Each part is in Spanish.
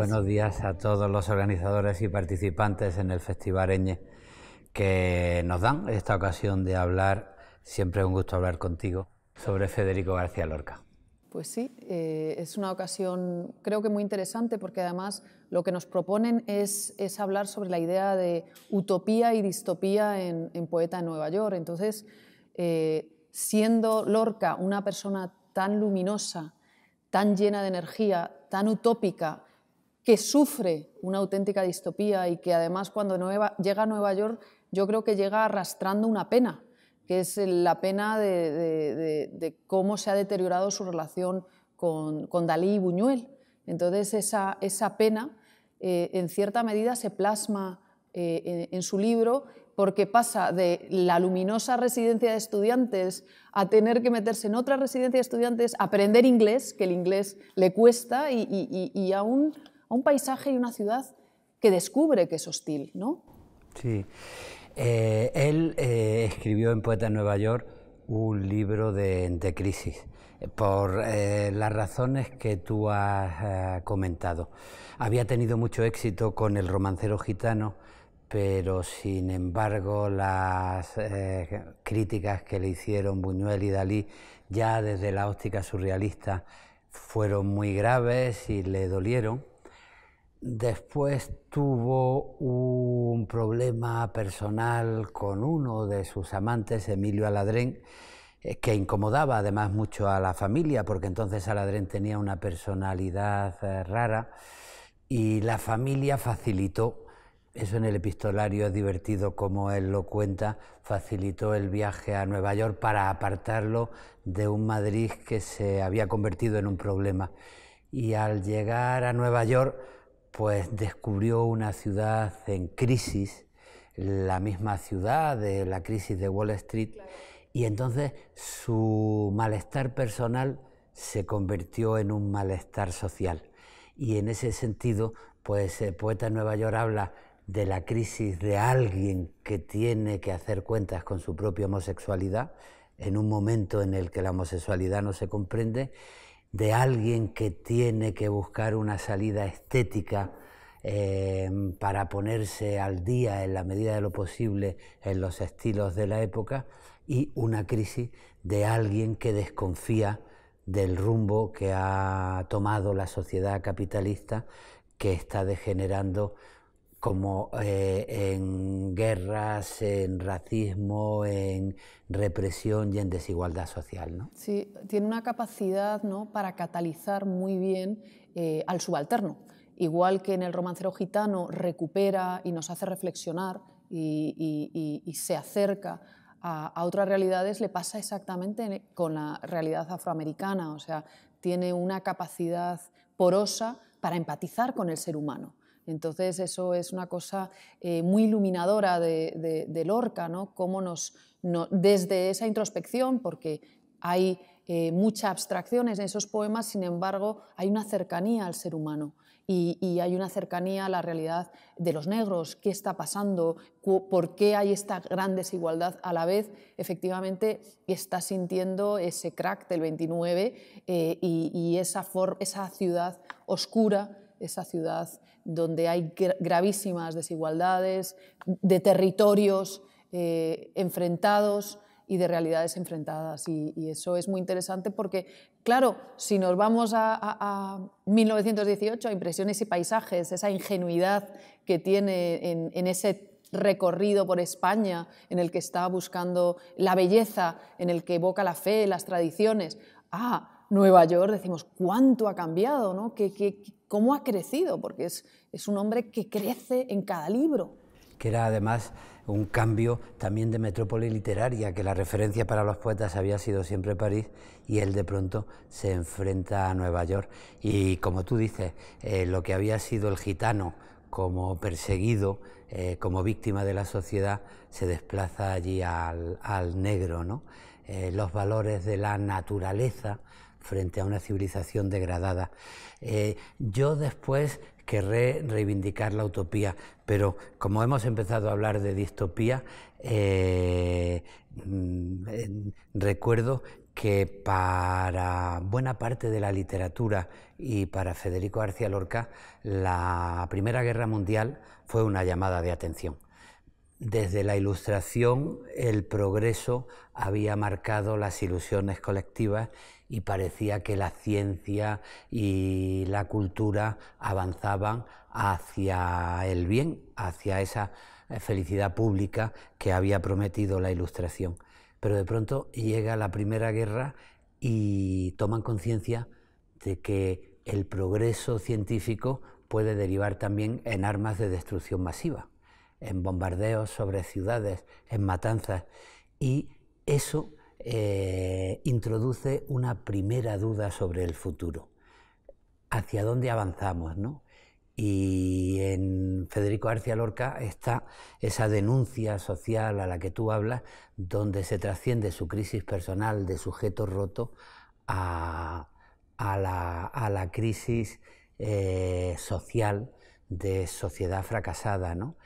Buenos días a todos los organizadores y participantes en el Festival Eñe que nos dan esta ocasión de hablar, siempre es un gusto hablar contigo, sobre Federico García Lorca. Pues sí, es una ocasión creo que muy interesante porque además lo que nos proponen es hablar sobre la idea de utopía y distopía en Poeta en Nueva York. Entonces, siendo Lorca una persona tan luminosa, tan llena de energía, tan utópica, que sufre una auténtica distopía y que además cuando llega a Nueva York yo creo que llega arrastrando una pena, que es la pena de cómo se ha deteriorado su relación con Dalí y Buñuel. Entonces esa pena en cierta medida se plasma en su libro porque pasa de la luminosa residencia de estudiantes a tener que meterse en otra residencia de estudiantes, aprender inglés, que el inglés le cuesta, y a un paisaje y una ciudad que descubre que es hostil, ¿no? Sí. Él escribió en Poeta en Nueva York un libro de crisis, por las razones que tú has comentado. Había tenido mucho éxito con El romancero gitano, pero sin embargo las críticas que le hicieron Buñuel y Dalí ya desde la óptica surrealista fueron muy graves y le dolieron. Después tuvo un problema personal con uno de sus amantes, Emilio Aladrén, que incomodaba además mucho a la familia, porque entonces Aladrén tenía una personalidad rara y la familia facilitó, eso en el epistolario es divertido como él lo cuenta, facilitó el viaje a Nueva York para apartarlo de un Madrid que se había convertido en un problema. Y al llegar a Nueva York, pues descubrió una ciudad en crisis, la misma ciudad de la crisis de Wall Street, claro. Y entonces su malestar personal se convirtió en un malestar social. Y en ese sentido, pues el Poeta en Nueva York habla de la crisis de alguien que tiene que hacer cuentas con su propia homosexualidad, en un momento en el que la homosexualidad no se comprende, de alguien que tiene que buscar una salida estética para ponerse al día en la medida de lo posible en los estilos de la época, y una crisis de alguien que desconfía del rumbo que ha tomado la sociedad capitalista, que está degenerando como en guerras, en racismo, en represión y en desigualdad social, ¿no? Sí, tiene una capacidad, ¿no?, para catalizar muy bien al subalterno. Igual que en El romancero gitano recupera y nos hace reflexionar y se acerca a otras realidades, le pasa exactamente con la realidad afroamericana. O sea, tiene una capacidad porosa para empatizar con el ser humano. Entonces eso es una cosa muy iluminadora de Lorca, ¿no? Cómo desde esa introspección, porque hay mucha abstracción en esos poemas, sin embargo hay una cercanía al ser humano y hay una cercanía a la realidad de los negros, qué está pasando, por qué hay esta gran desigualdad. A la vez, efectivamente, está sintiendo ese crack del 29 y esa ciudad oscura, esa ciudad donde hay gravísimas desigualdades, de territorios enfrentados y de realidades enfrentadas. Y eso es muy interesante porque, claro, si nos vamos a 1918, a Impresiones y paisajes, esa ingenuidad que tiene en ese recorrido por España, en el que está buscando la belleza, en el que evoca la fe, las tradiciones, Nueva York, decimos, ¿cuánto ha cambiado, ¿no? ¿Cómo ha crecido? Porque es un hombre que crece en cada libro. Que era además un cambio también de metrópoli literaria, que la referencia para los poetas había sido siempre París, y él de pronto se enfrenta a Nueva York. Y como tú dices, lo que había sido el gitano como perseguido, como víctima de la sociedad, se desplaza allí al negro, ¿no? Los valores de la naturaleza frente a una civilización degradada. Yo después querré reivindicar la utopía, pero como hemos empezado a hablar de distopía, recuerdo que para buena parte de la literatura y para Federico García Lorca la Primera Guerra Mundial fue una llamada de atención. Desde la Ilustración el progreso había marcado las ilusiones colectivas y parecía que la ciencia y la cultura avanzaban hacia el bien, hacia esa felicidad pública que había prometido la Ilustración. Pero de pronto llega la Primera Guerra y toman conciencia de que el progreso científico puede derivar también en armas de destrucción masiva, en bombardeos sobre ciudades, en matanzas, y eso introduce una primera duda sobre el futuro. ¿Hacia dónde avanzamos, no? Y en Federico García Lorca está esa denuncia social a la que tú hablas, donde se trasciende su crisis personal de sujeto roto a la crisis social de sociedad fracasada, ¿no?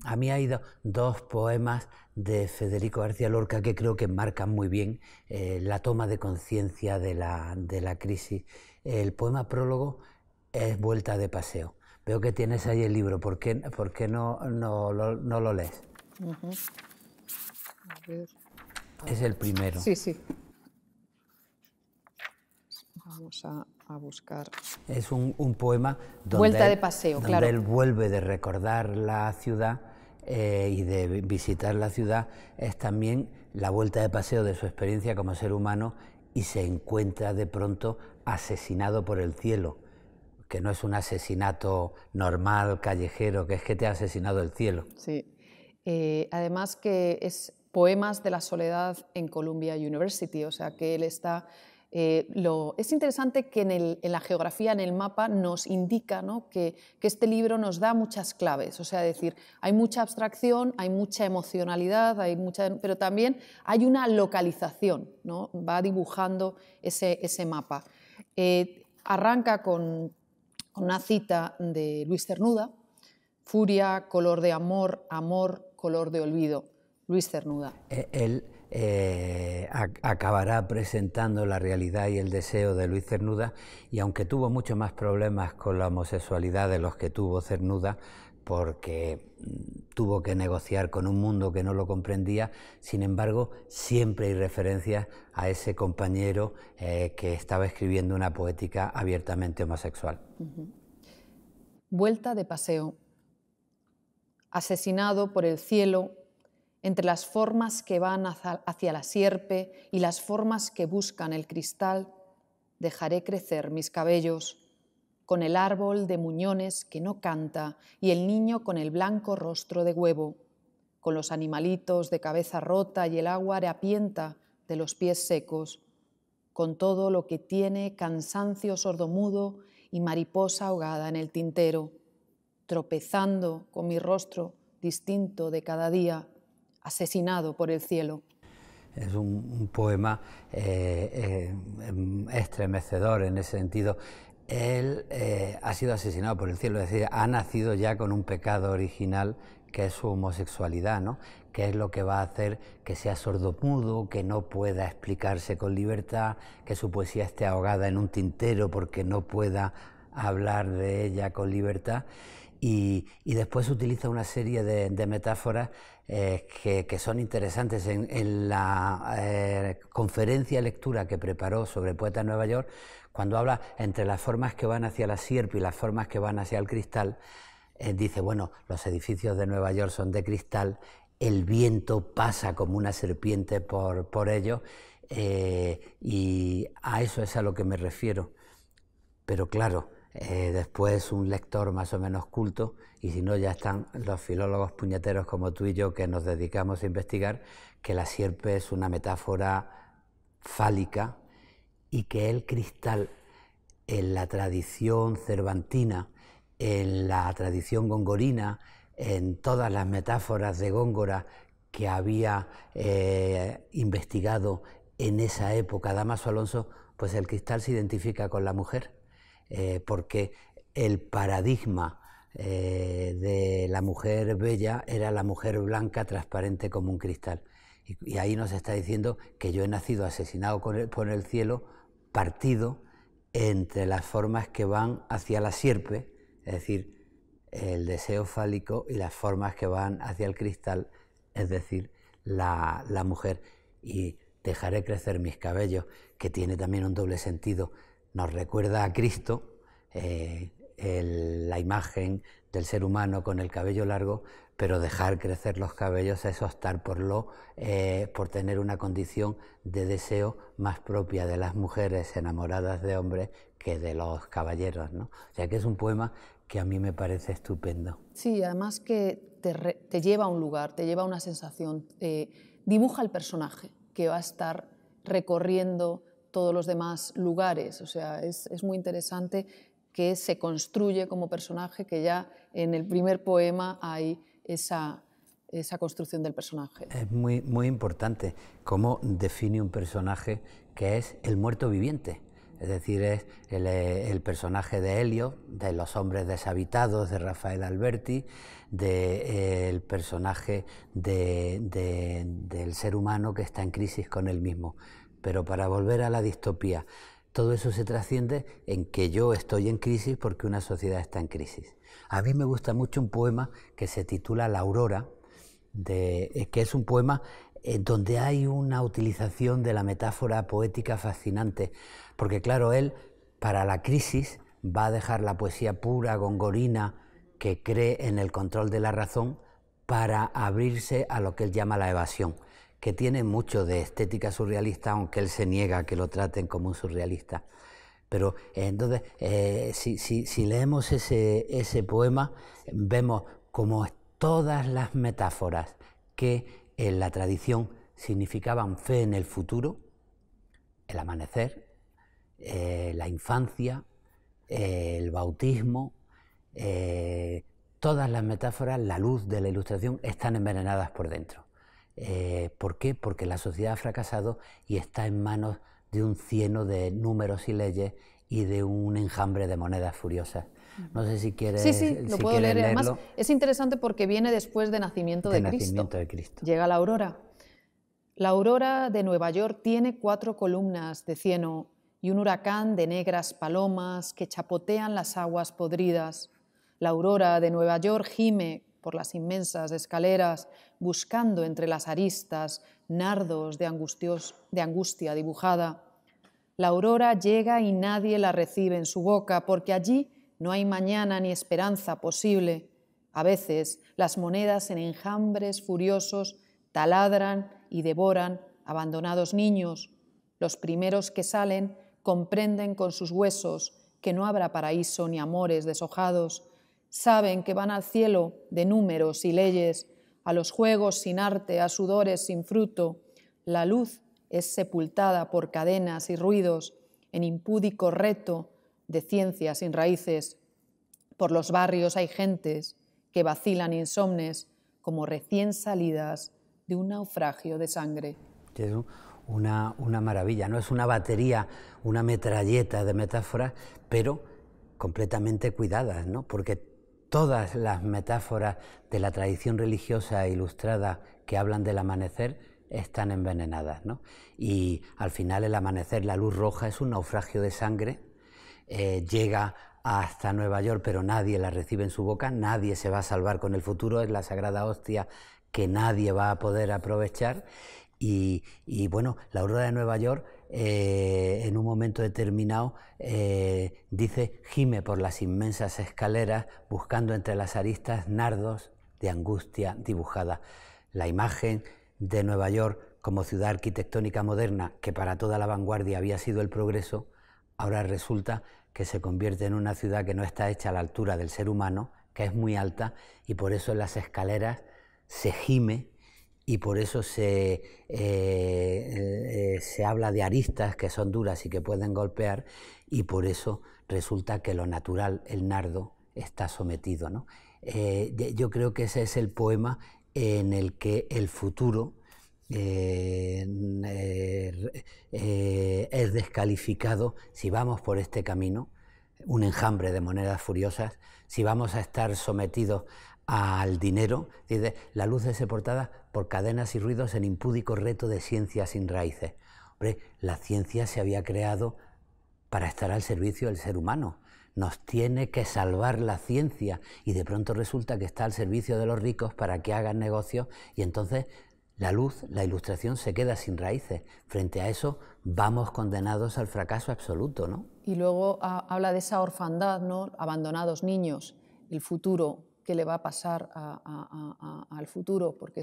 A mí hay dos poemas de Federico García Lorca que creo que marcan muy bien la toma de conciencia de la crisis. El poema prólogo es Vuelta de paseo. Veo que tienes ahí el libro, ¿por qué no lo lees? A ver. Es el primero. Sí, sí. Vamos a buscar. Es un poema donde Vuelta de paseo, donde claro. él vuelve de recordar la ciudad y de visitar la ciudad. Es también la vuelta de paseo de su experiencia como ser humano y se encuentra de pronto asesinado por el cielo, que no es un asesinato normal, callejero, que es que te ha asesinado el cielo. Sí. Además que es Poemas de la soledad en Columbia University, o sea que él está... es interesante que en la geografía, en el mapa, nos indica, ¿no?, que este libro nos da muchas claves, o sea, es decir, hay mucha abstracción, hay mucha emocionalidad, pero también hay una localización, ¿no? Va dibujando ese mapa. Arranca con una cita de Luis Cernuda: furia, color de amor, amor, color de olvido. Luis Cernuda. Él acabará presentando la realidad y el deseo de Luis Cernuda, y aunque tuvo mucho más problemas con la homosexualidad de los que tuvo Cernuda, porque tuvo que negociar con un mundo que no lo comprendía, sin embargo, siempre hay referencias a ese compañero que estaba escribiendo una poética abiertamente homosexual. Vuelta de paseo. Asesinado por el cielo, entre las formas que van hacia la sierpe y las formas que buscan el cristal, dejaré crecer mis cabellos, con el árbol de muñones que no canta y el niño con el blanco rostro de huevo, con los animalitos de cabeza rota y el agua harapienta de los pies secos, con todo lo que tiene cansancio sordomudo y mariposa ahogada en el tintero, tropezando con mi rostro distinto de cada día, asesinado por el cielo. Es un poema estremecedor en ese sentido. Él ha sido asesinado por el cielo, es decir, ha nacido ya con un pecado original que es su homosexualidad, ¿no?, que es lo que va a hacer que sea sordomudo, que no pueda explicarse con libertad, que su poesía esté ahogada en un tintero porque no pueda hablar de ella con libertad. Y después utiliza una serie de metáforas que son interesantes. En la conferencia de lectura que preparó sobre Poeta en Nueva York, cuando habla entre las formas que van hacia la sierpe y las formas que van hacia el cristal, dice, bueno, los edificios de Nueva York son de cristal, el viento pasa como una serpiente por ellos, y a eso es a lo que me refiero. Pero claro, después un lector más o menos culto, y si no ya están los filólogos puñeteros como tú y yo que nos dedicamos a investigar, que la sierpe es una metáfora fálica y que el cristal en la tradición cervantina, en la tradición gongorina, en todas las metáforas de Góngora que había investigado en esa época Dámaso Alonso, pues el cristal se identifica con la mujer. Porque el paradigma de la mujer bella era la mujer blanca, transparente como un cristal. Y ahí nos está diciendo que yo he nacido asesinado por el cielo, partido entre las formas que van hacia la sierpe, es decir, el deseo fálico, y las formas que van hacia el cristal, es decir, la mujer. Y dejaré crecer mis cabellos, que tiene también un doble sentido. Nos recuerda a Cristo, la imagen del ser humano con el cabello largo, pero dejar crecer los cabellos es optar por tener una condición de deseo más propia de las mujeres enamoradas de hombres que de los caballeros, ¿no? O sea que es un poema que a mí me parece estupendo. Sí, además que te lleva a un lugar, te lleva a una sensación, dibuja el personaje que va a estar recorriendo todos los demás lugares. O sea, es muy interesante que se construye como personaje, que ya en el primer poema hay esa construcción del personaje. Es muy, muy importante cómo define un personaje que es el muerto viviente. Es decir, es el personaje de Helio, de Los hombres deshabitados, de Rafael Alberti, el personaje del ser humano que está en crisis con él mismo. Pero para volver a la distopía, todo eso se trasciende en que yo estoy en crisis porque una sociedad está en crisis. A mí me gusta mucho un poema que se titula La Aurora, que es un poema donde hay una utilización de la metáfora poética fascinante, porque claro, él para la crisis va a dejar la poesía pura, gongorina, que cree en el control de la razón, para abrirse a lo que él llama la evasión, que tiene mucho de estética surrealista, aunque él se niega a que lo traten como un surrealista. Pero entonces, si leemos ese poema, vemos como todas las metáforas que en la tradición significaban fe en el futuro, el amanecer, la infancia, el bautismo, todas las metáforas, la luz de la ilustración, están envenenadas por dentro. ¿Por qué? Porque la sociedad ha fracasado y está en manos de un cieno de números y leyes y de un enjambre de monedas furiosas. No sé si quieres, sí, lo puedo leer. leerlo. Además, es interesante porque viene después de Nacimiento de Cristo. Llega la aurora. La aurora de Nueva York tiene 4 columnas de cieno y un huracán de negras palomas que chapotean las aguas podridas. La aurora de Nueva York gime por las inmensas escaleras, buscando entre las aristas nardos de angustia dibujada. La aurora llega y nadie la recibe en su boca, porque allí no hay mañana ni esperanza posible. A veces las monedas en enjambres furiosos taladran y devoran abandonados niños. Los primeros que salen comprenden con sus huesos que no habrá paraíso ni amores deshojados. Saben que van al cielo de números y leyes, a los juegos sin arte, a sudores sin fruto. La luz es sepultada por cadenas y ruidos, en impúdico reto de ciencia sin raíces. Por los barrios hay gentes que vacilan insomnes como recién salidas de un naufragio de sangre. Es una maravilla, no es una batería, una metralleta de metáforas, pero completamente cuidadas, ¿no? Porque todas las metáforas de la tradición religiosa ilustrada que hablan del amanecer están envenenadas, ¿no? Y al final el amanecer, la luz roja, es un naufragio de sangre, llega hasta Nueva York, pero nadie la recibe en su boca, nadie se va a salvar con el futuro, es la sagrada hostia que nadie va a poder aprovechar. Y bueno, la aurora de Nueva York, en un momento determinado, dice, gime por las inmensas escaleras, buscando entre las aristas nardos de angustia dibujada. La imagen de Nueva York como ciudad arquitectónica moderna, que para toda la vanguardia había sido el progreso, ahora resulta que se convierte en una ciudad que no está hecha a la altura del ser humano, que es muy alta, y por eso en las escaleras se gime, y por eso se habla de aristas que son duras y que pueden golpear, y por eso resulta que lo natural, el nardo, está sometido, ¿no? Yo creo que ese es el poema en el que el futuro es descalificado si vamos por este camino, un enjambre de monedas furiosas, si vamos a estar sometidos al dinero. Dice, la luz es soportada por cadenas y ruidos en impúdico reto de ciencia sin raíces. Hombre, la ciencia se había creado para estar al servicio del ser humano. Nos tiene que salvar la ciencia y de pronto resulta que está al servicio de los ricos para que hagan negocios y entonces la luz, la ilustración se queda sin raíces. Frente a eso vamos condenados al fracaso absoluto, ¿no? Y luego habla de esa orfandad, ¿no? Abandonados niños, el futuro, qué le va a pasar al futuro, porque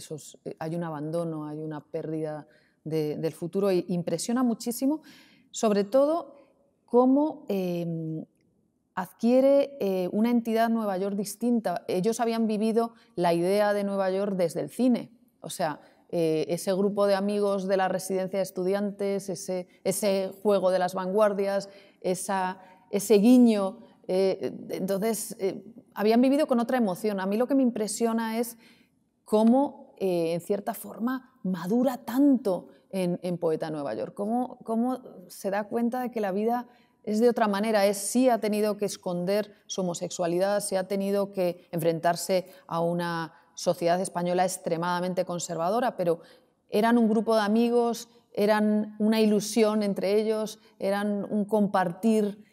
hay un abandono, hay una pérdida del futuro. E impresiona muchísimo, sobre todo, cómo adquiere una entidad Nueva York distinta. Ellos habían vivido la idea de Nueva York desde el cine, o sea, ese grupo de amigos de la residencia de estudiantes, ese juego de las vanguardias, ese guiño. Entonces, habían vivido con otra emoción. A mí lo que me impresiona es cómo, en cierta forma, madura tanto en Poeta Nueva York, cómo se da cuenta de que la vida es de otra manera. Sí ha tenido que esconder su homosexualidad, sí ha tenido que enfrentarse a una sociedad española extremadamente conservadora, pero eran un grupo de amigos, eran una ilusión entre ellos, eran un compartir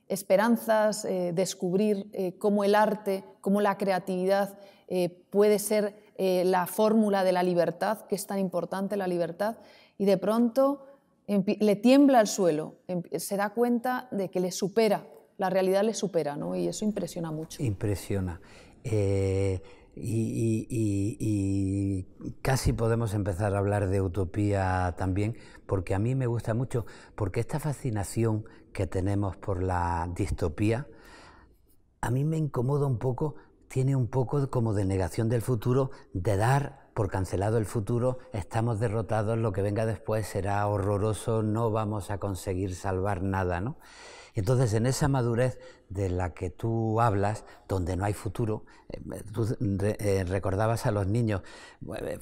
esperanzas, descubrir cómo el arte, cómo la creatividad puede ser la fórmula de la libertad, que es tan importante la libertad, y de pronto le tiembla el suelo, se da cuenta de que le supera, la realidad le supera, ¿no? Y eso impresiona mucho. Impresiona. Y casi podemos empezar a hablar de utopía también, porque a mí me gusta mucho, porque esta fascinación que tenemos por la distopía, a mí me incomoda un poco, tiene un poco como de negación del futuro, de dar por cancelado el futuro, estamos derrotados, lo que venga después será horroroso, no vamos a conseguir salvar nada, ¿no? Entonces, en esa madurez de la que tú hablas, donde no hay futuro, tú recordabas a los niños,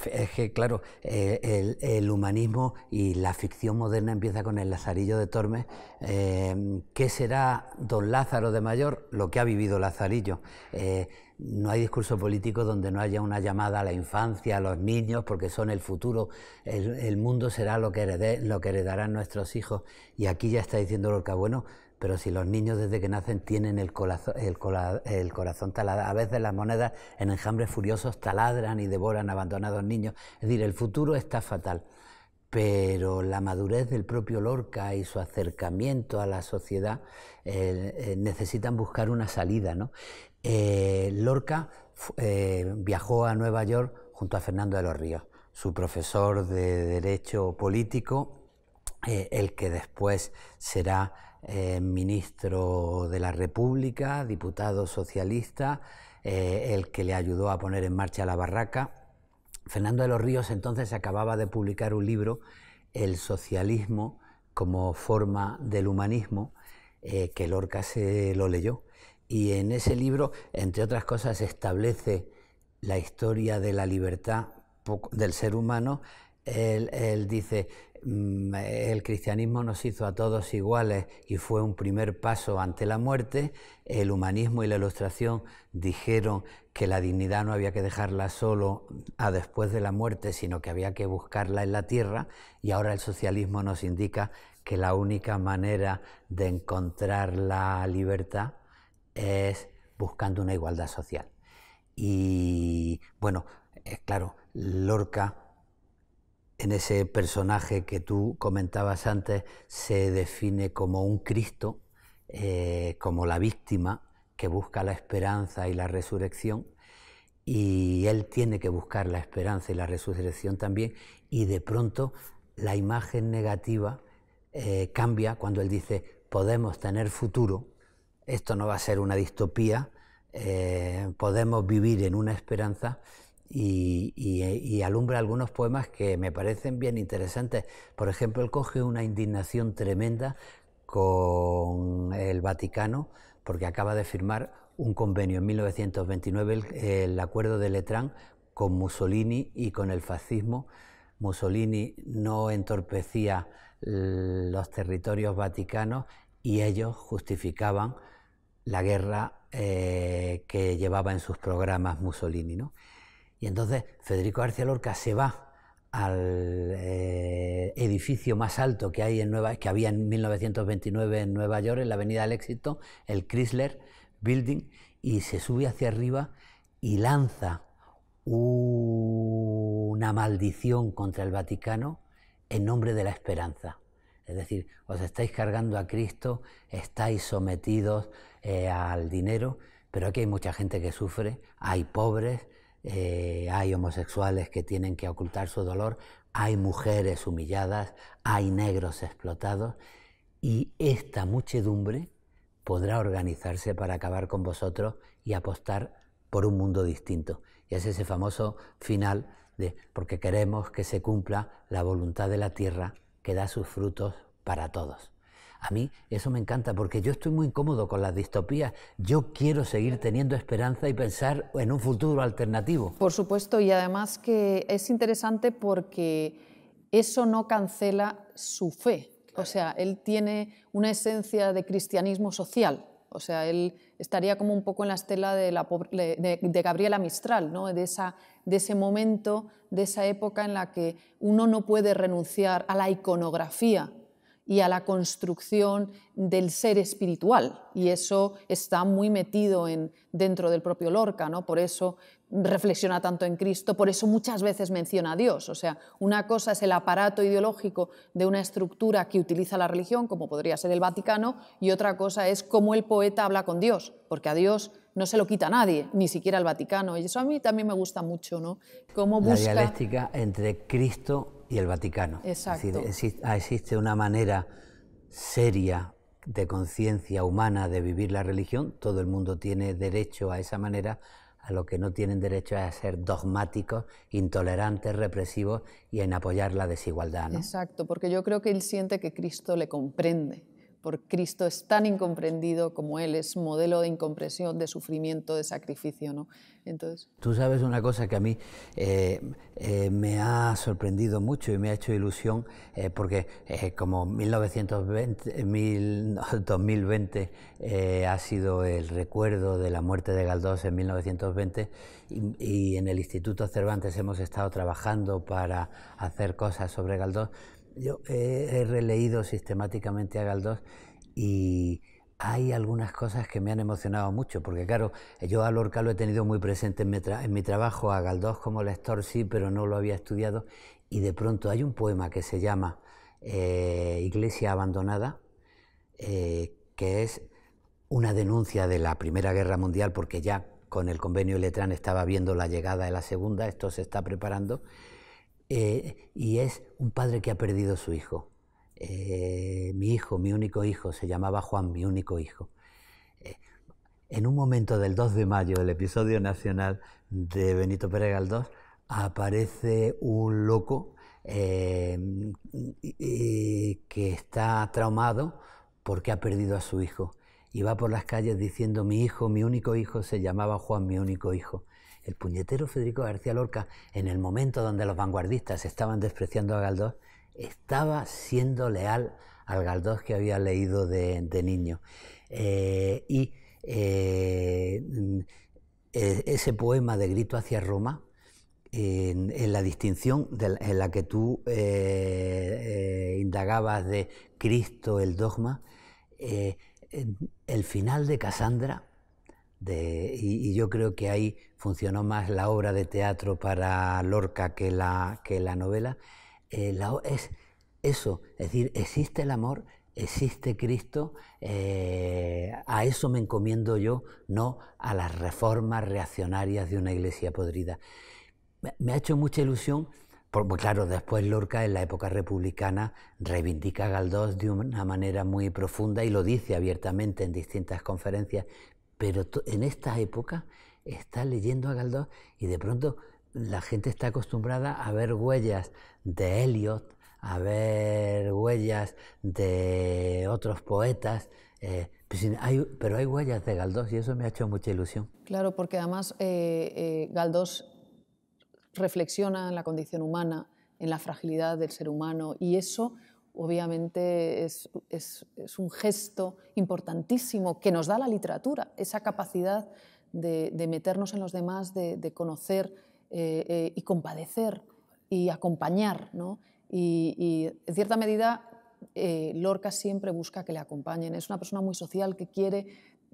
es que claro, el humanismo y la ficción moderna empieza con el Lazarillo de Tormes. ¿Qué será don Lázaro de mayor? Lo que ha vivido Lazarillo. No hay discurso político donde no haya una llamada a la infancia, a los niños, porque son el futuro, el mundo será lo que heredarán nuestros hijos. Y aquí ya está diciendo Lorca, bueno, pero si los niños desde que nacen tienen el corazón taladro, a veces las monedas en enjambres furiosos taladran y devoran abandonados niños. Es decir, el futuro está fatal, pero la madurez del propio Lorca y su acercamiento a la sociedad necesitan buscar una salida, ¿no? Lorca viajó a Nueva York junto a Fernando de los Ríos, su profesor de Derecho Político, el que después será ministro de la República, diputado socialista, el que le ayudó a poner en marcha la Barraca. Fernando de los Ríos entonces acababa de publicar un libro, El socialismo como forma del humanismo, que Lorca se lo leyó. Y en ese libro, entre otras cosas, establece la historia de la libertad del ser humano. Él dice, el cristianismo nos hizo a todos iguales y fue un primer paso ante la muerte. El humanismo y la Ilustración dijeron que la dignidad no había que dejarla solo a después de la muerte, sino que había que buscarla en la tierra, y ahora el socialismo nos indica que la única manera de encontrar la libertad es buscando una igualdad social. Y bueno, claro, Lorca, en ese personaje que tú comentabas antes, se define como un Cristo, como la víctima que busca la esperanza y la resurrección, y él tiene que buscar la esperanza y la resurrección también, y de pronto la imagen negativa cambia cuando él dice, podemos tener futuro, esto no va a ser una distopía, podemos vivir en una esperanza, y alumbra algunos poemas que me parecen bien interesantes. Por ejemplo, él coge una indignación tremenda con el Vaticano, porque acaba de firmar un convenio en 1929, el Acuerdo de Letrán, con Mussolini y con el fascismo. Mussolini no entorpecía los territorios vaticanos y ellos justificaban la guerra que llevaba en sus programas Mussolini, ¿no? Y entonces Federico García Lorca se va al edificio más alto que había en 1929 en Nueva York, en la Avenida del Éxito, el Chrysler Building, y se sube hacia arriba y lanza una maldición contra el Vaticano en nombre de la esperanza. Es decir, os estáis cargando a Cristo, estáis sometidos al dinero, pero aquí hay mucha gente que sufre, hay pobres, hay homosexuales que tienen que ocultar su dolor, hay mujeres humilladas, hay negros explotados, y esta muchedumbre podrá organizarse para acabar con vosotros y apostar por un mundo distinto. Y es ese famoso final de porque queremos que se cumpla la voluntad de la tierra que da sus frutos para todos. A mí eso me encanta porque yo estoy muy incómodo con las distopías. Yo quiero seguir teniendo esperanza y pensar en un futuro alternativo. Por supuesto, y además que es interesante porque eso no cancela su fe. O sea, él tiene una esencia de cristianismo social. O sea, él estaría como un poco en la estela de Gabriela Mistral, ¿no? de ese momento, de esa época en la que uno no puede renunciar a la iconografía y a la construcción del ser espiritual, y eso está muy metido dentro del propio Lorca, ¿no? Por eso reflexiona tanto en Cristo, por eso muchas veces menciona a Dios. O sea, una cosa es el aparato ideológico de una estructura que utiliza la religión, como podría ser el Vaticano, y otra cosa es cómo el poeta habla con Dios, porque a Dios no se lo quita nadie, ni siquiera el Vaticano, y eso a mí también me gusta mucho, ¿no? Cómo busca... La dialéctica entre Cristo y el Vaticano. Exacto. Es decir, existe una manera seria de conciencia humana de vivir la religión, todo el mundo tiene derecho a esa manera, a lo que no tienen derecho es a ser dogmáticos, intolerantes, represivos y en apoyar la desigualdad, ¿no? Exacto, porque yo creo que él siente que Cristo le comprende, porque Cristo es tan incomprendido como él, es modelo de incomprensión, de sufrimiento, de sacrificio, ¿no? Entonces... Tú sabes una cosa que a mí me ha sorprendido mucho y me ha hecho ilusión, porque como 2020 ha sido el recuerdo de la muerte de Galdós en 1920, y en el Instituto Cervantes hemos estado trabajando para hacer cosas sobre Galdós. Yo he releído sistemáticamente a Galdós y hay algunas cosas que me han emocionado mucho, porque claro, yo a Lorca lo he tenido muy presente en mi trabajo, a Galdós como lector sí, pero no lo había estudiado, y de pronto hay un poema que se llama Iglesia abandonada, que es una denuncia de la Primera Guerra Mundial, porque ya con el convenio Letrán estaba viendo la llegada de la Segunda, esto se está preparando, y es un padre que ha perdido su hijo. Mi hijo, mi único hijo, se llamaba Juan, mi único hijo. En un momento del 2 de mayo, el episodio nacional de Benito Pérez Galdós, aparece un loco que está traumado porque ha perdido a su hijo, y va por las calles diciendo: mi hijo, mi único hijo, se llamaba Juan, mi único hijo. El puñetero Federico García Lorca, en el momento donde los vanguardistas estaban despreciando a Galdós, estaba siendo leal al Galdós que había leído de niño. Ese poema de Grito hacia Roma, en la distinción en la que tú indagabas de Cristo, el dogma, el final de Casandra, y yo creo que ahí funcionó más la obra de teatro para Lorca que la novela, es eso, es decir, existe el amor, existe Cristo, a eso me encomiendo yo, no a las reformas reaccionarias de una iglesia podrida. Me ha hecho mucha ilusión, porque claro, después Lorca en la época republicana reivindica a Galdós de una manera muy profunda y lo dice abiertamente en distintas conferencias, pero en esta época está leyendo a Galdós y de pronto la gente está acostumbrada a ver huellas de Eliot, a ver huellas de otros poetas, pero hay huellas de Galdós y eso me ha hecho mucha ilusión. Claro, porque además Galdós reflexiona en la condición humana, en la fragilidad del ser humano, y eso obviamente es un gesto importantísimo que nos da la literatura, esa capacidad de meternos en los demás, de conocer y compadecer y acompañar, ¿no? Y en cierta medida Lorca siempre busca que le acompañen. Es una persona muy social que quiere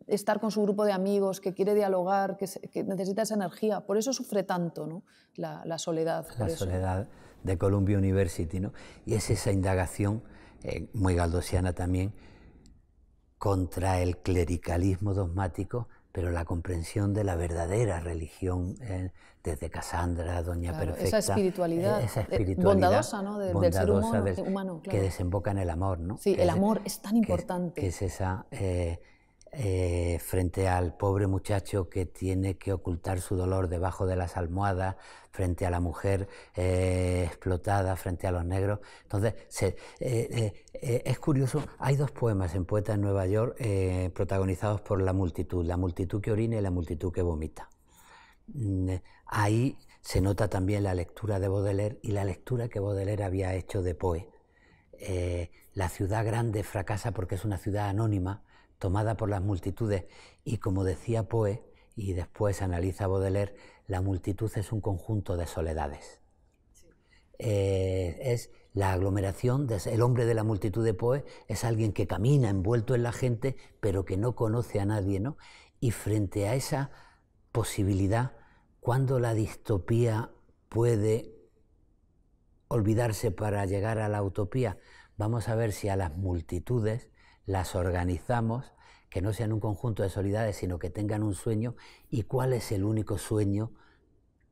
estar con su grupo de amigos, que quiere dialogar, que necesita esa energía. Por eso sufre tanto, ¿no? la soledad. La soledad de Columbia University, ¿no? Y es esa indagación, muy galdosiana también, contra el clericalismo dogmático, pero la comprensión de la verdadera religión, desde Casandra, Doña Perfecta. Esa espiritualidad bondadosa, ¿no? Del ser humano, que desemboca en el amor, ¿no? Sí, el amor es tan importante. Que es esa, frente al pobre muchacho que tiene que ocultar su dolor debajo de las almohadas, frente a la mujer explotada, frente a los negros. Entonces, es curioso, hay dos poemas en Poeta en Nueva York protagonizados por la multitud que orina y la multitud que vomita. Ahí se nota también la lectura de Baudelaire y la lectura que Baudelaire había hecho de Poe. La ciudad grande fracasa porque es una ciudad anónima, tomada por las multitudes, y como decía Poe, y después analiza Baudelaire, la multitud es un conjunto de soledades. Sí. Es la aglomeración, el hombre de la multitud de Poe es alguien que camina envuelto en la gente, pero que no conoce a nadie, ¿no? Y frente a esa posibilidad, cuando la distopía puede olvidarse para llegar a la utopía, vamos a ver si a las multitudes las organizamos, que no sean un conjunto de soledades, sino que tengan un sueño. ¿Y cuál es el único sueño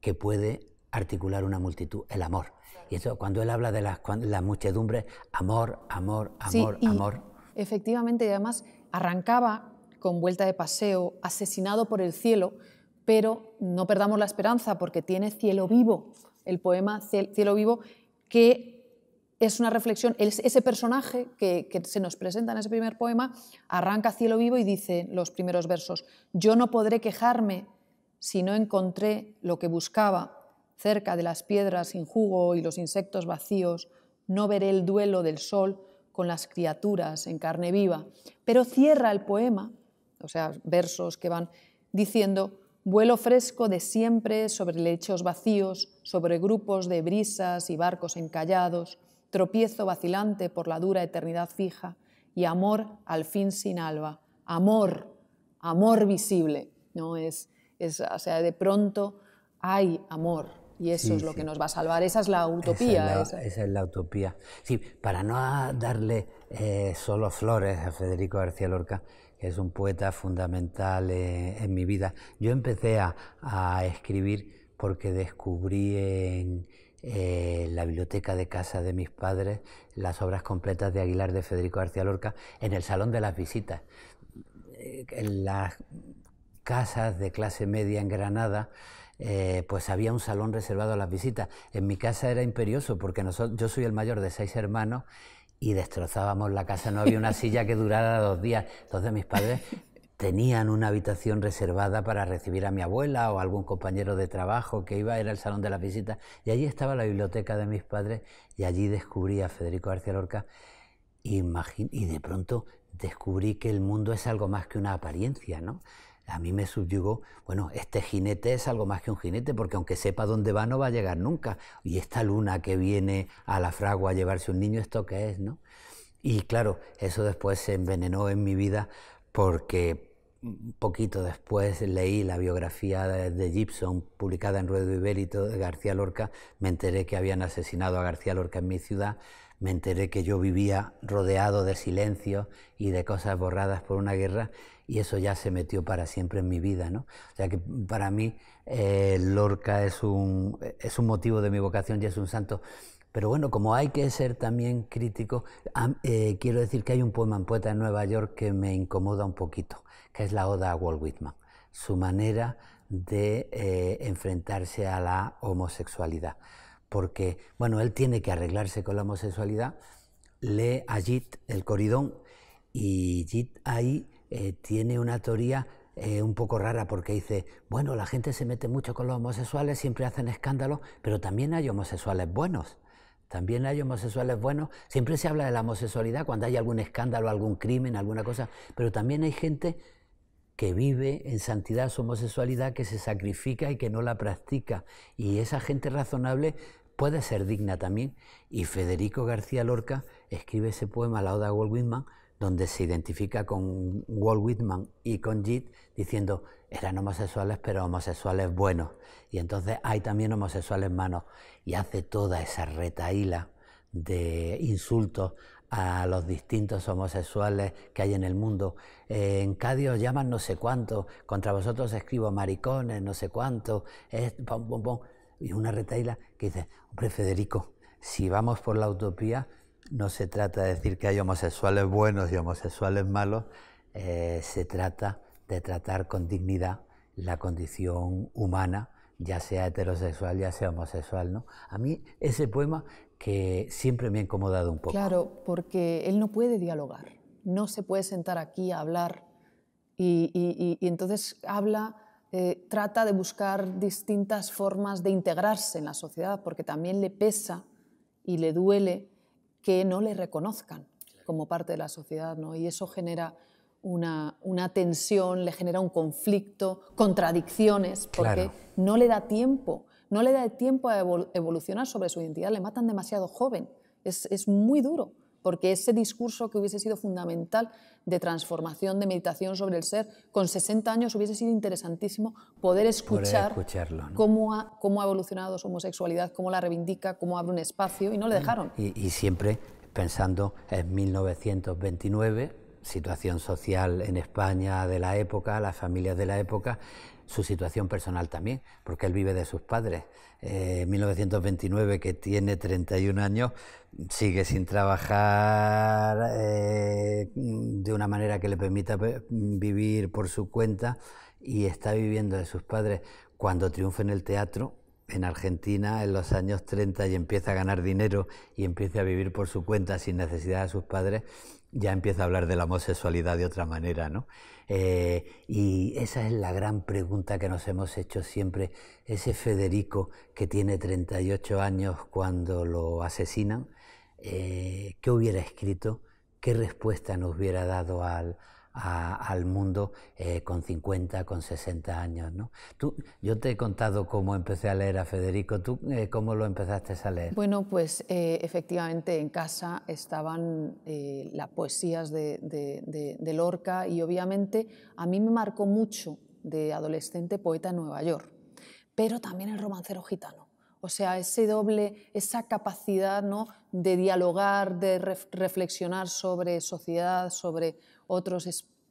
que puede articular una multitud? El amor. Y eso, cuando él habla de la muchedumbre, amor, amor, amor, sí, amor. Efectivamente, y además arrancaba con Vuelta de paseo, asesinado por el cielo, pero no perdamos la esperanza porque tiene Cielo vivo, el poema Cielo vivo, que es una reflexión. Ese personaje que se nos presenta en ese primer poema arranca Cielo vivo y dice los primeros versos: yo no podré quejarme si no encontré lo que buscaba cerca de las piedras sin jugo y los insectos vacíos, no veré el duelo del sol con las criaturas en carne viva. Pero cierra el poema, o sea, versos que van diciendo: vuelo fresco de siempre sobre lechos vacíos, sobre grupos de brisas y barcos encallados, tropiezo vacilante por la dura eternidad fija, y amor al fin sin alba, amor visible, ¿no? O sea, de pronto hay amor, y eso es lo que nos va a salvar. Esa es la utopía. Esa es la utopía. Sí, para no darle solo flores a Federico García Lorca, que es un poeta fundamental en mi vida, yo empecé a escribir porque descubrí en la biblioteca de casa de mis padres las obras completas de Aguilar de Federico García Lorca en el Salón de las Visitas. En las casas de clase media en Granada, pues había un salón reservado a las visitas. En mi casa era imperioso porque yo soy el mayor de 6 hermanos y destrozábamos la casa, no había una silla que durara 2 días. Entonces mis padres tenían una habitación reservada para recibir a mi abuela o a algún compañero de trabajo que iba, era el salón de las visitas, y allí estaba la biblioteca de mis padres, y allí descubrí a Federico García Lorca, y de pronto descubrí que el mundo es algo más que una apariencia, ¿no? A mí me subyugó, bueno, este jinete es algo más que un jinete, porque aunque sepa dónde va, no va a llegar nunca. Y esta luna que viene a la fragua a llevarse un niño, ¿esto qué es, no? Y claro, eso después se envenenó en mi vida, porque un poquito después leí la biografía de Gibson, publicada en Ruedo Ibérito, de García Lorca. Me enteré que habían asesinado a García Lorca en mi ciudad, me enteré que yo vivía rodeado de silencio y de cosas borradas por una guerra, y eso ya se metió para siempre en mi vida, ¿no? O sea que para mí Lorca es un motivo de mi vocación y es un santo. Pero bueno, como hay que ser también crítico, quiero decir que hay un poema en Poeta en Nueva York que me incomoda un poquito, que es la Oda a Walt Whitman, su manera de enfrentarse a la homosexualidad. Porque, bueno, él tiene que arreglarse con la homosexualidad, lee a Yeats, el Coridón, y Yeats ahí tiene una teoría un poco rara, porque dice, bueno, la gente se mete mucho con los homosexuales, siempre hacen escándalos, pero también hay homosexuales buenos. también hay homosexuales buenos. Siempre se habla de la homosexualidad cuando hay algún escándalo, algún crimen, alguna cosa, pero también hay gente que vive en santidad su homosexualidad, que se sacrifica y que no la practica. Y esa gente razonable puede ser digna también. Y Federico García Lorca escribe ese poema, La Oda a Walt Whitman, donde se identifica con Walt Whitman y con Yeats, diciendo, eran homosexuales, pero homosexuales buenos. Y entonces hay también homosexuales malos. Y hace toda esa retahíla de insultos a los distintos homosexuales que hay en el mundo. En Cádiz os llaman no sé cuánto, contra vosotros escribo maricones, no sé cuánto, pom, pom, pom. Y una retahíla que dice, hombre Federico, si vamos por la utopía, no se trata de decir que hay homosexuales buenos y homosexuales malos, se trata de tratar con dignidad la condición humana, ya sea heterosexual, ya sea homosexual, ¿no? A mí ese poema que siempre me ha incomodado un poco. Claro, porque él no puede dialogar, no se puede sentar aquí a hablar y entonces habla, trata de buscar distintas formas de integrarse en la sociedad, porque también le pesa y le duele que no le reconozcan como parte de la sociedad, ¿no? Y eso genera una tensión, le genera un conflicto, contradicciones, porque Claro. no le da tiempo a evolucionar sobre su identidad, le matan demasiado joven, es muy duro, porque ese discurso que hubiese sido fundamental de transformación, de meditación sobre el ser, con 60 años hubiese sido interesantísimo poder escucharlo, ¿no? cómo ha evolucionado su homosexualidad, cómo la reivindica, cómo abre un espacio, y no le dejaron. Y siempre pensando en 1929, situación social en España de la época, las familias de la época, su situación personal también, porque él vive de sus padres. 1929, que tiene 31 años, sigue sin trabajar de una manera que le permita vivir por su cuenta y está viviendo de sus padres. Cuando triunfa en el teatro, en Argentina, en los años 30, y empieza a ganar dinero y empieza a vivir por su cuenta sin necesidad de sus padres, ya empieza a hablar de la homosexualidad de otra manera, ¿no? Y esa es la gran pregunta que nos hemos hecho siempre. Ese Federico que tiene 38 años cuando lo asesinan, ¿qué hubiera escrito? ¿Qué respuesta nos hubiera dado al mundo con 50, con 60 años, ¿no? Yo te he contado cómo empecé a leer a Federico. ¿Tú cómo lo empezaste a leer? Bueno, pues efectivamente en casa estaban las poesías de Lorca y obviamente a mí me marcó mucho de adolescente Poeta en Nueva York, pero también el Romancero Gitano. O sea, esa capacidad, ¿no?, de dialogar, de reflexionar sobre sociedad, sobre otros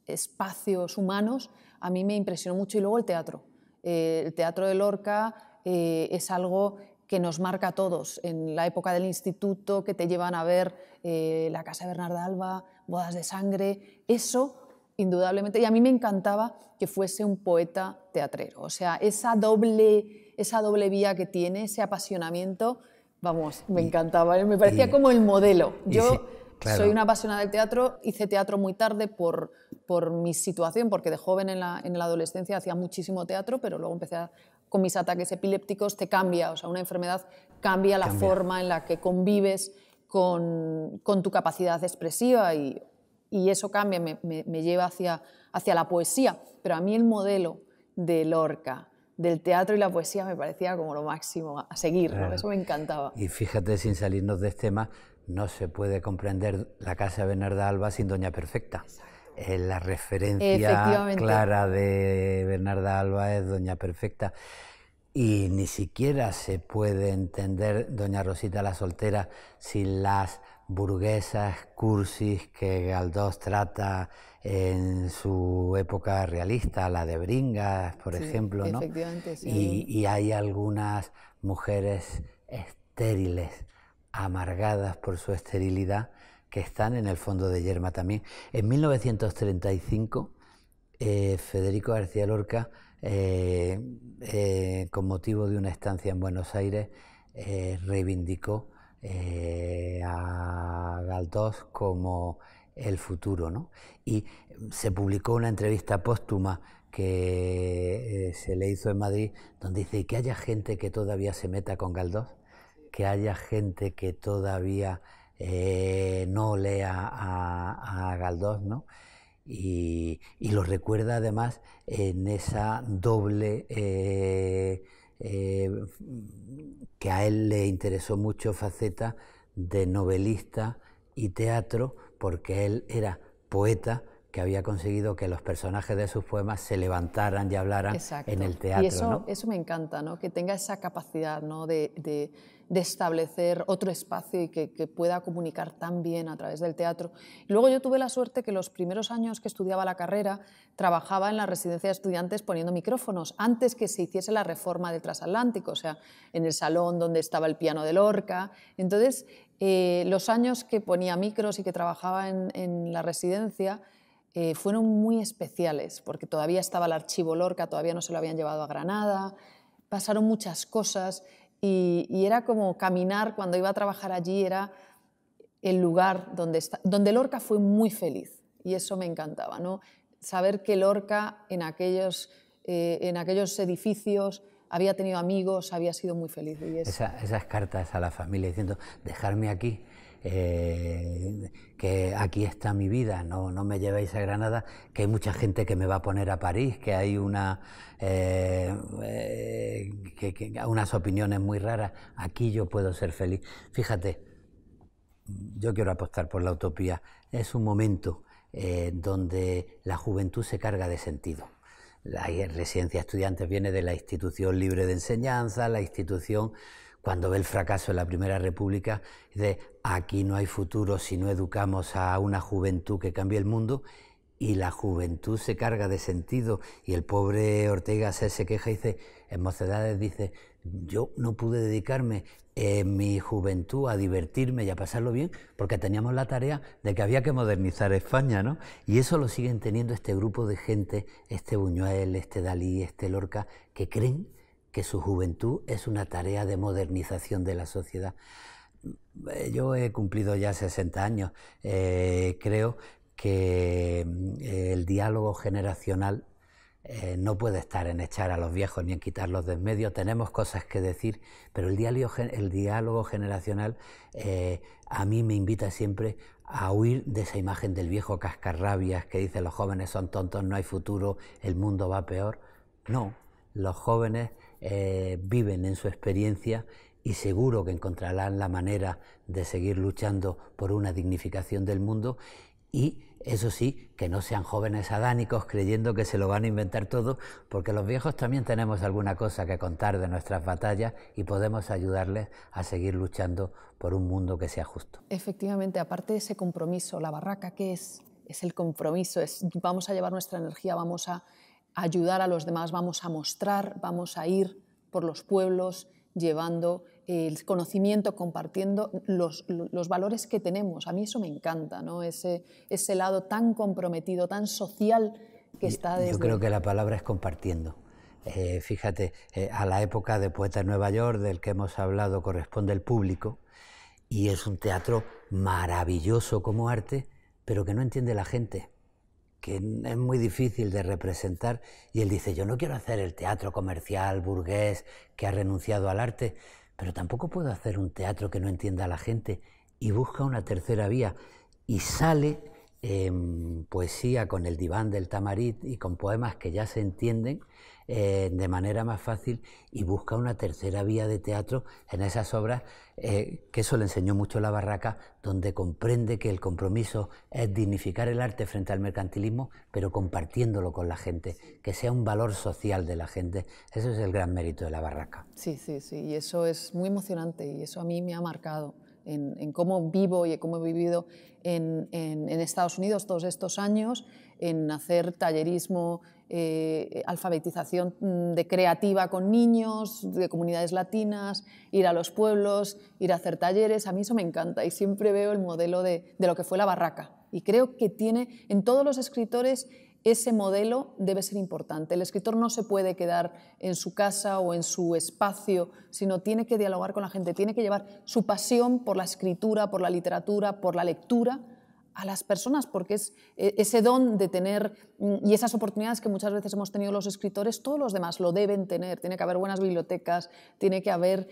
espacios humanos, a mí me impresionó mucho. Y luego el teatro. El teatro de Lorca es algo que nos marca a todos. En la época del instituto, que te llevan a ver La casa de Bernarda Alba, Bodas de sangre, eso indudablemente. Y a mí me encantaba que fuese un poeta teatrero. O sea, esa doble vía que tiene, ese apasionamiento, vamos, me encantaba. Me parecía como el modelo. Yo sí, claro, soy una apasionada del teatro, hice teatro muy tarde por mi situación, porque de joven en la adolescencia hacía muchísimo teatro, pero luego con mis ataques epilépticos te cambia, o sea, una enfermedad cambia la forma en la que convives con tu capacidad expresiva y eso cambia, me lleva hacia la poesía. Pero a mí el modelo de Lorca, del teatro y la poesía, me parecía como lo máximo a seguir, ¿no? Eso me encantaba. Y fíjate, sin salirnos de este tema, no se puede comprender La casa de Bernarda Alba sin Doña Perfecta. La referencia clara de Bernarda Alba es Doña Perfecta. Y ni siquiera se puede entender Doña Rosita la soltera sin las burguesas cursis que Galdós trata en su época realista, la de Bringas, por ejemplo, ¿no? Efectivamente, sí. Y hay algunas mujeres estériles, amargadas por su esterilidad, que están en el fondo de Yerma también. En 1935, Federico García Lorca, con motivo de una estancia en Buenos Aires, reivindicó a Galdós como el futuro, ¿no? Y se publicó una entrevista póstuma que se le hizo en Madrid, donde dice que haya gente que todavía se meta con Galdós. que haya gente que todavía no lea a Galdós, ¿no? Y lo recuerda además en esa doble que a él le interesó mucho faceta de novelista y teatro, porque él era poeta que había conseguido que los personajes de sus poemas se levantaran y hablaran. Exacto. En el teatro. Y eso me encanta, ¿no? Que tenga esa capacidad, ¿no? de establecer otro espacio y que pueda comunicar tan bien a través del teatro. Y luego yo tuve la suerte que los primeros años que estudiaba la carrera trabajaba en la residencia de estudiantes poniendo micrófonos, antes que se hiciese la reforma del transatlántico, o sea, en el salón donde estaba el piano de Lorca. Entonces, los años que ponía micros y que trabajaba en la residencia fueron muy especiales, porque todavía estaba el archivo Lorca, todavía no se lo habían llevado a Granada, pasaron muchas cosas y era como caminar, cuando iba a trabajar allí, era el lugar donde Lorca fue muy feliz, y eso me encantaba, ¿no? Saber que Lorca en aquellos edificios había tenido amigos, había sido muy feliz. Y esas cartas a la familia diciendo, dejarme aquí, que aquí está mi vida, no me llevéis a Granada, que hay mucha gente que me va a poner a París, que hay unas opiniones muy raras, aquí yo puedo ser feliz. Fíjate, yo quiero apostar por la utopía, es un momento donde la juventud se carga de sentido. La residencia de estudiantes viene de la institución libre de enseñanza, la institución, cuando ve el fracaso de la Primera República, dice, aquí no hay futuro si no educamos a una juventud que cambie el mundo, y la juventud se carga de sentido, y el pobre Ortega se queja y dice, en Mocedades dice, yo no pude dedicarme en mi juventud a divertirme y a pasarlo bien porque teníamos la tarea de que había que modernizar España, ¿no? Y eso lo siguen teniendo este grupo de gente, este Buñuel, este Dalí, este Lorca, que creen que su juventud es una tarea de modernización de la sociedad. Yo he cumplido ya 60 años, creo que el diálogo generacional no puede estar en echar a los viejos ni en quitarlos de en medio, tenemos cosas que decir, pero el diálogo generacional a mí me invita siempre a huir de esa imagen del viejo cascarrabias que dice los jóvenes son tontos, no hay futuro, el mundo va peor. No, los jóvenes viven en su experiencia y seguro que encontrarán la manera de seguir luchando por una dignificación del mundo. Y eso sí, que no sean jóvenes adánicos creyendo que se lo van a inventar todo, porque los viejos también tenemos alguna cosa que contar de nuestras batallas y podemos ayudarles a seguir luchando por un mundo que sea justo. Efectivamente, aparte de ese compromiso, la barraca, ¿qué es? Es el compromiso, vamos a llevar nuestra energía, vamos a ayudar a los demás, vamos a mostrar, vamos a ir por los pueblos llevando el conocimiento, compartiendo los valores que tenemos. A mí eso me encanta, ¿no? Ese lado tan comprometido, tan social que está desde... Yo creo que la palabra es compartiendo. Fíjate, a la época de Poeta en Nueva York, del que hemos hablado, corresponde el público, y es un teatro maravilloso como arte, pero que no entiende la gente, que es muy difícil de representar, y él dice, yo no quiero hacer el teatro comercial, burgués, que ha renunciado al arte, pero tampoco puedo hacer un teatro que no entienda a la gente, y busca una tercera vía, y sale en poesía con el diván del Tamarit y con poemas que ya se entienden de manera más fácil, y busca una tercera vía de teatro en esas obras, que eso le enseñó mucho la Barraca, donde comprende que el compromiso es dignificar el arte frente al mercantilismo, pero compartiéndolo con la gente, que sea un valor social de la gente. Eso es el gran mérito de la Barraca. Sí, sí, sí, y eso es muy emocionante, y eso a mí me ha marcado en cómo vivo y cómo he vivido en Estados Unidos todos estos años, en hacer tallerismo, alfabetización de creativa con niños de comunidades latinas, ir a los pueblos, ir a hacer talleres. A mí eso me encanta y siempre veo el modelo de lo que fue la Barraca, y creo que tiene en todos los escritores ese modelo debe ser importante. El escritor no se puede quedar en su casa o en su espacio, sino tiene que dialogar con la gente, tiene que llevar su pasión por la escritura, por la literatura, por la lectura a las personas, porque es ese don de tener y esas oportunidades que muchas veces hemos tenido los escritores, todos los demás lo deben tener. Tiene que haber buenas bibliotecas, tiene que haber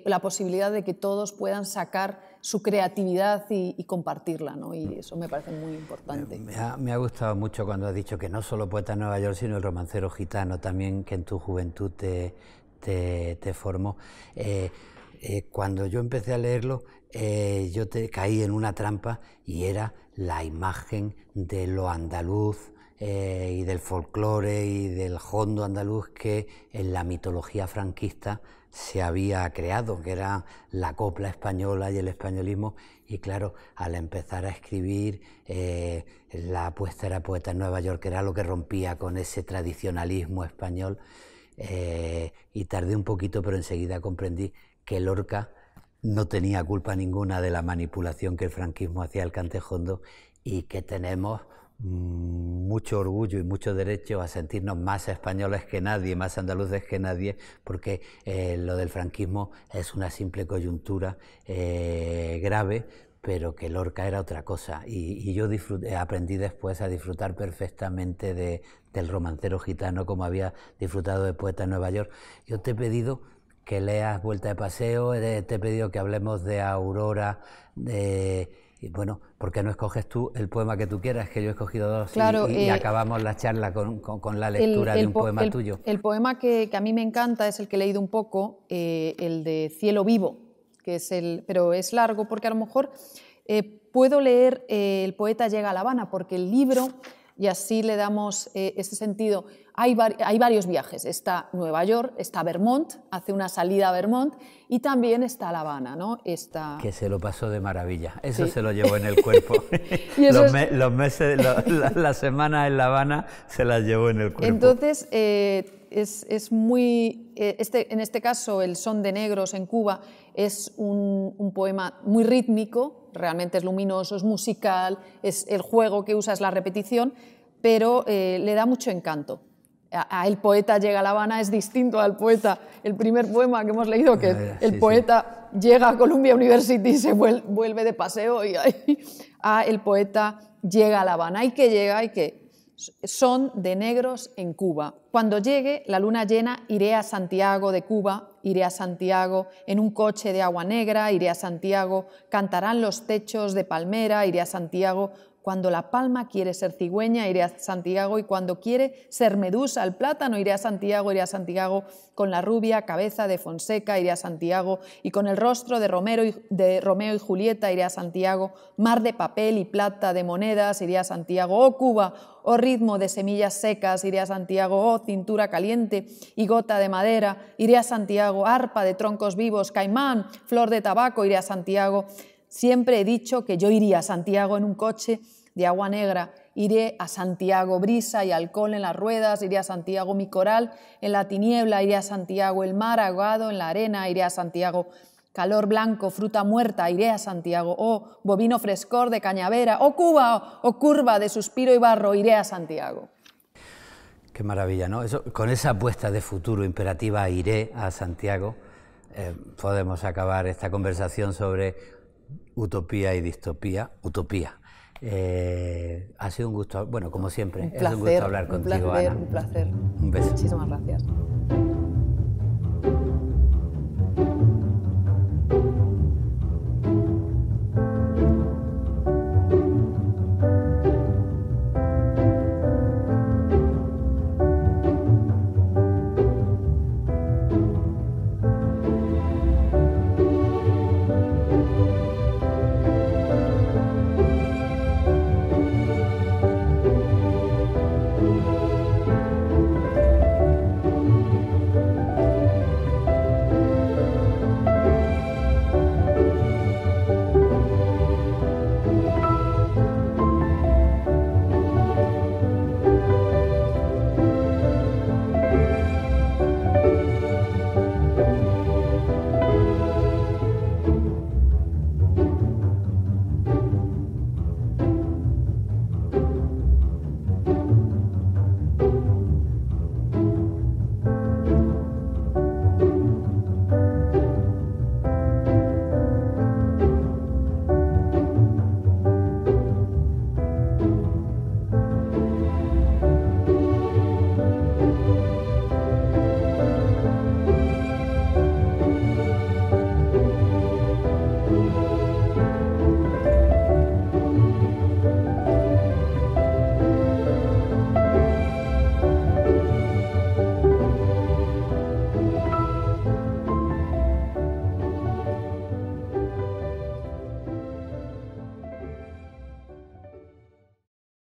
la posibilidad de que todos puedan sacar su creatividad y compartirla, ¿no? Y eso me parece muy importante. Me ha gustado mucho cuando has dicho que no solo Poeta en Nueva York, sino El romancero gitano también, que en tu juventud te formó. Cuando yo empecé a leerlo, yo caí en una trampa y era la imagen de lo andaluz y del folclore y del hondo andaluz que en la mitología franquista se había creado, que era la copla española y el españolismo. Y claro, al empezar a escribir, la apuesta era Poeta en Nueva York, que era lo que rompía con ese tradicionalismo español, y tardé un poquito, pero enseguida comprendí que Lorca no tenía culpa ninguna de la manipulación que el franquismo hacía al Cantejondo, y que tenemos mucho orgullo y mucho derecho a sentirnos más españoles que nadie, más andaluces que nadie, porque lo del franquismo es una simple coyuntura grave, pero que Lorca era otra cosa. Y yo aprendí después a disfrutar perfectamente del romancero gitano, como había disfrutado de Poeta en Nueva York. Yo te he pedido que leas Vuelta de paseo, te he pedido que hablemos de Aurora, y bueno, ¿por qué no escoges tú el poema que tú quieras? Que yo he escogido dos, claro, y acabamos la charla con la lectura de un poema tuyo. El poema que a mí me encanta es el que he leído un poco, el de Cielo vivo, que es pero es largo porque a lo mejor puedo leer El poeta llega a La Habana, porque el libro, y así le damos ese sentido. Hay varios viajes, está Nueva York, está Vermont, hace una salida a Vermont, y también está La Habana, ¿no? Que se lo pasó de maravilla, eso sí. Se lo llevó en el cuerpo. Las semanas en La Habana se las llevó en el cuerpo. Entonces, es muy... en este caso, El son de negros en Cuba es un poema muy rítmico, realmente es luminoso, es musical, es el juego que usa es la repetición, pero le da mucho encanto. El poeta llega a La Habana es distinto al poeta, el primer poema que hemos leído, que el poeta llega a Columbia University y se vuelve de paseo, y el poeta llega a La Habana. ¿Y que llega? ¿Y que son de negros en Cuba? Cuando llegue la luna llena, iré a Santiago de Cuba, iré a Santiago en un coche de agua negra, iré a Santiago, cantarán los techos de palmera, iré a Santiago. Cuando la palma quiere ser cigüeña, iré a Santiago, y cuando quiere ser medusa el plátano, iré a Santiago, con la rubia cabeza de Fonseca, iré a Santiago, y con el rostro de Romeo y Julieta, iré a Santiago, mar de papel y plata de monedas, iré a Santiago, oh Cuba, oh ritmo de semillas secas, iré a Santiago, oh cintura caliente y gota de madera, iré a Santiago, arpa de troncos vivos, caimán, flor de tabaco, iré a Santiago. Siempre he dicho que yo iría a Santiago en un coche de agua negra, iré a Santiago, brisa y alcohol en las ruedas, iré a Santiago, mi coral en la tiniebla, iré a Santiago, el mar ahogado en la arena, iré a Santiago, calor blanco, fruta muerta, iré a Santiago, oh bovino frescor de cañavera, oh Cuba, oh curva de suspiro y barro, iré a Santiago. Qué maravilla, ¿no? Con esa apuesta de futuro imperativa, iré a Santiago, podemos acabar esta conversación sobre utopía y distopía. Utopía. Ha sido un gusto, bueno, como siempre, Un placer, es un gusto hablar contigo, Ana. Un placer. Un beso. Muchísimas gracias.